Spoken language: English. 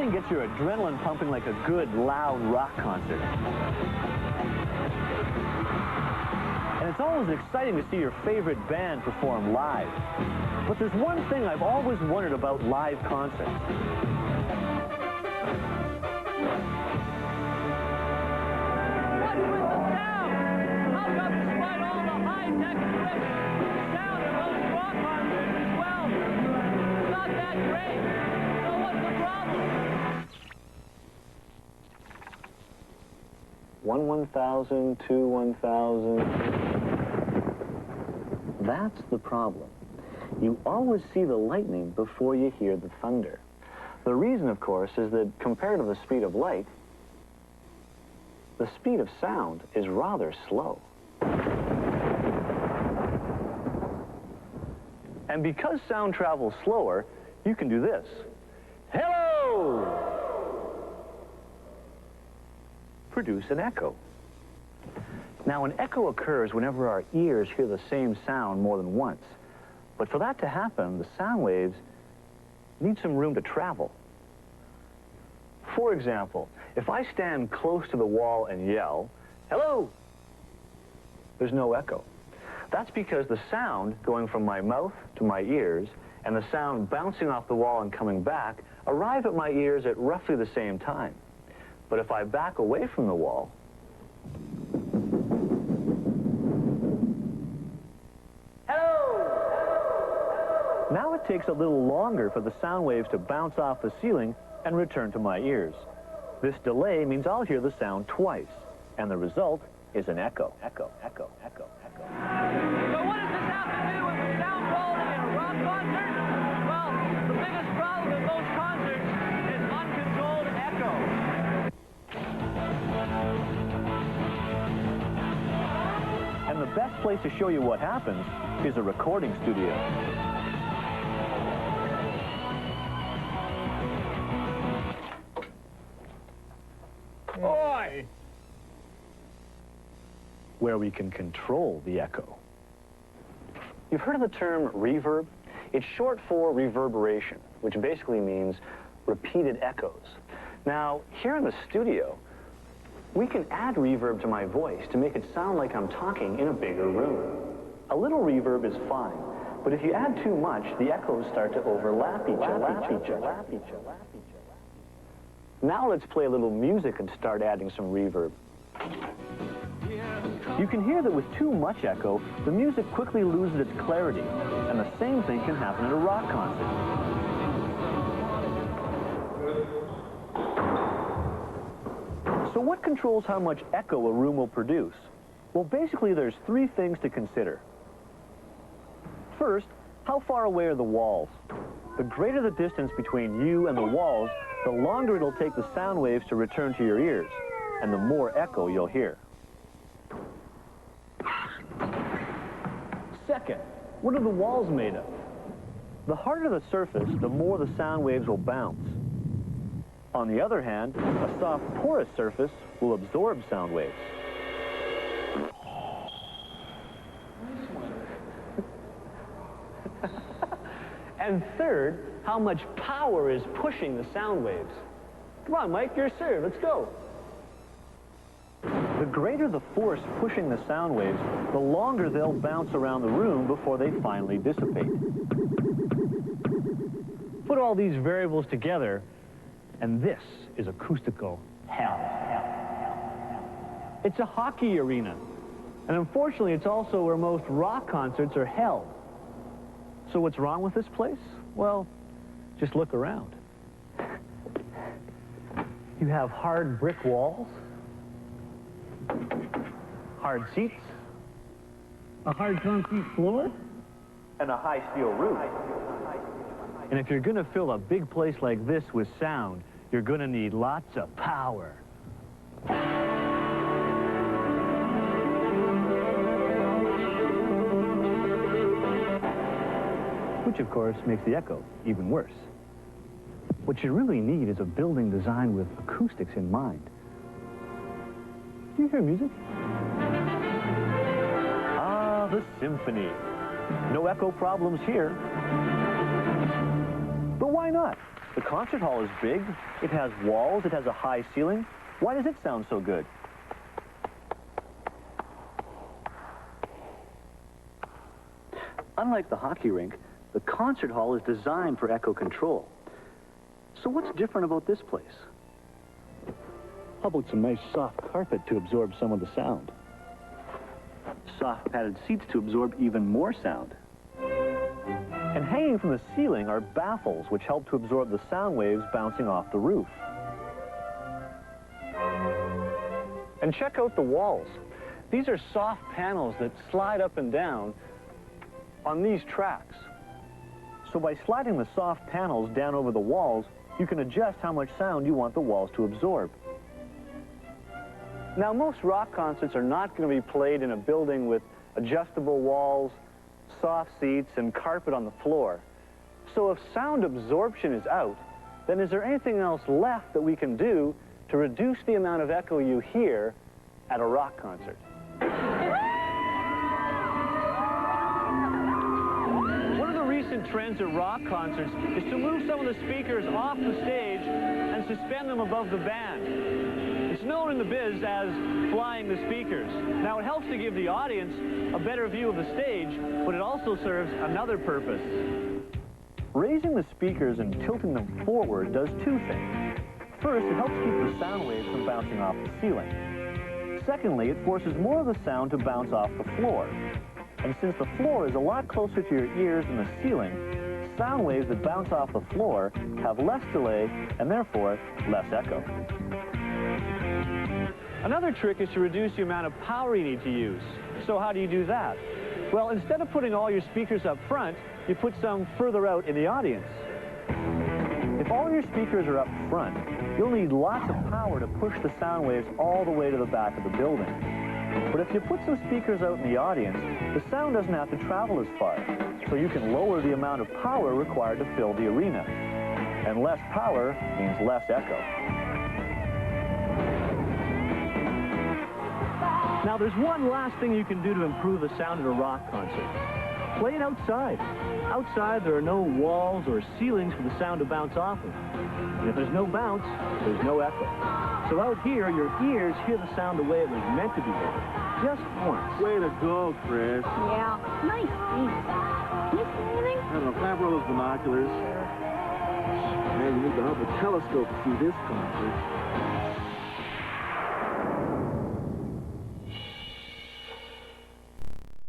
Nothing gets your adrenaline pumping like a good, loud rock concert. And it's always exciting to see your favorite band perform live. But there's one thing I've always wondered about live concerts. What's with the sound? How come despite all the high-tech tricks, the sound of those rock concerts is, well, not that great? So what's the problem? 1,000, 2, 1,000. That's the problem. You always see the lightning before you hear the thunder. The reason, of course, is that compared to the speed of light, the speed of sound is rather slow. And because sound travels slower, you can do this. Hello! Produce an echo. Now, an echo occurs whenever our ears hear the same sound more than once. But for that to happen, the sound waves need some room to travel. For example, if I stand close to the wall and yell, "Hello!" there's no echo. That's because the sound going from my mouth to my ears and the sound bouncing off the wall and coming back arrive at my ears at roughly the same time. But if I back away from the wall, now it takes a little longer for the sound waves to bounce off the ceiling and return to my ears. This delay means I'll hear the sound twice, and the result is an echo. Echo, echo, echo, echo. So what does this have to do with the sound quality in a rock concert? Well, the biggest problem in most concerts is uncontrolled echo. And the best place to show you what happens is a recording studio. Oi! Where we can control the echo. You've heard of the term reverb? It's short for reverberation, which basically means repeated echoes. Now, here in the studio, we can add reverb to my voice to make it sound like I'm talking in a bigger room. A little reverb is fine, but if you add too much, the echoes start to overlap each other. Now let's play a little music and start adding some reverb. You can hear that with too much echo, the music quickly loses its clarity, and the same thing can happen at a rock concert. So what controls how much echo a room will produce? Well, basically there's three things to consider. First, how far away are the walls? The greater the distance between you and the walls, the longer it'll take the sound waves to return to your ears, and the more echo you'll hear. Second, what are the walls made of? The harder the surface, the more the sound waves will bounce. On the other hand, a soft, porous surface will absorb sound waves. And third, how much power is pushing the sound waves. Come on, Mike, your serve. Let's go. The greater the force pushing the sound waves, the longer they'll bounce around the room before they finally dissipate. Put all these variables together, and this is acoustical hell. It's a hockey arena, and unfortunately, it's also where most rock concerts are held. So what's wrong with this place? Well, just look around. You have hard brick walls, hard seats, a hard concrete floor, and a high steel roof. And if you're going to fill a big place like this with sound, you're going to need lots of power. Which, of course, makes the echo even worse. What you really need is a building designed with acoustics in mind. Do you hear music? Ah, the symphony. No echo problems here. But why not? The concert hall is big, it has walls, it has a high ceiling. Why does it sound so good? Unlike the hockey rink, the concert hall is designed for echo control. So what's different about this place? How about some nice soft carpet to absorb some of the sound? Soft padded seats to absorb even more sound. And hanging from the ceiling are baffles which help to absorb the sound waves bouncing off the roof. And check out the walls. These are soft panels that slide up and down on these tracks. So by sliding the soft panels down over the walls, you can adjust how much sound you want the walls to absorb. Now, most rock concerts are not going to be played in a building with adjustable walls, soft seats, and carpet on the floor. So if sound absorption is out, then is there anything else left that we can do to reduce the amount of echo you hear at a rock concert? One of the recent trends at rock concerts is to move some of the speakers off the stage and suspend them above the band. It's known in the biz as flying the speakers. Now, it helps to give the audience a better view of the stage, but it also serves another purpose. Raising the speakers and tilting them forward does two things. First, it helps keep the sound waves from bouncing off the ceiling. Secondly, it forces more of the sound to bounce off the floor. And since the floor is a lot closer to your ears than the ceiling, sound waves that bounce off the floor have less delay and therefore less echo. Another trick is to reduce the amount of power you need to use. So how do you do that? Well, instead of putting all your speakers up front, you put some further out in the audience. If all your speakers are up front, you'll need lots of power to push the sound waves all the way to the back of the building. But if you put some speakers out in the audience, the sound doesn't have to travel as far, so you can lower the amount of power required to fill the arena. And less power means less echo. Now, there's one last thing you can do to improve the sound at a rock concert. Play it outside. Outside, there are no walls or ceilings for the sound to bounce off of. And if there's no bounce, there's no echo. So out here, your ears hear the sound the way it was meant to be heard. Just once. Way to go, Chris. Yeah, nice feet. Can you see anything? I don't know, can I borrow those binoculars? Man, you need to have a telescope to see this concert.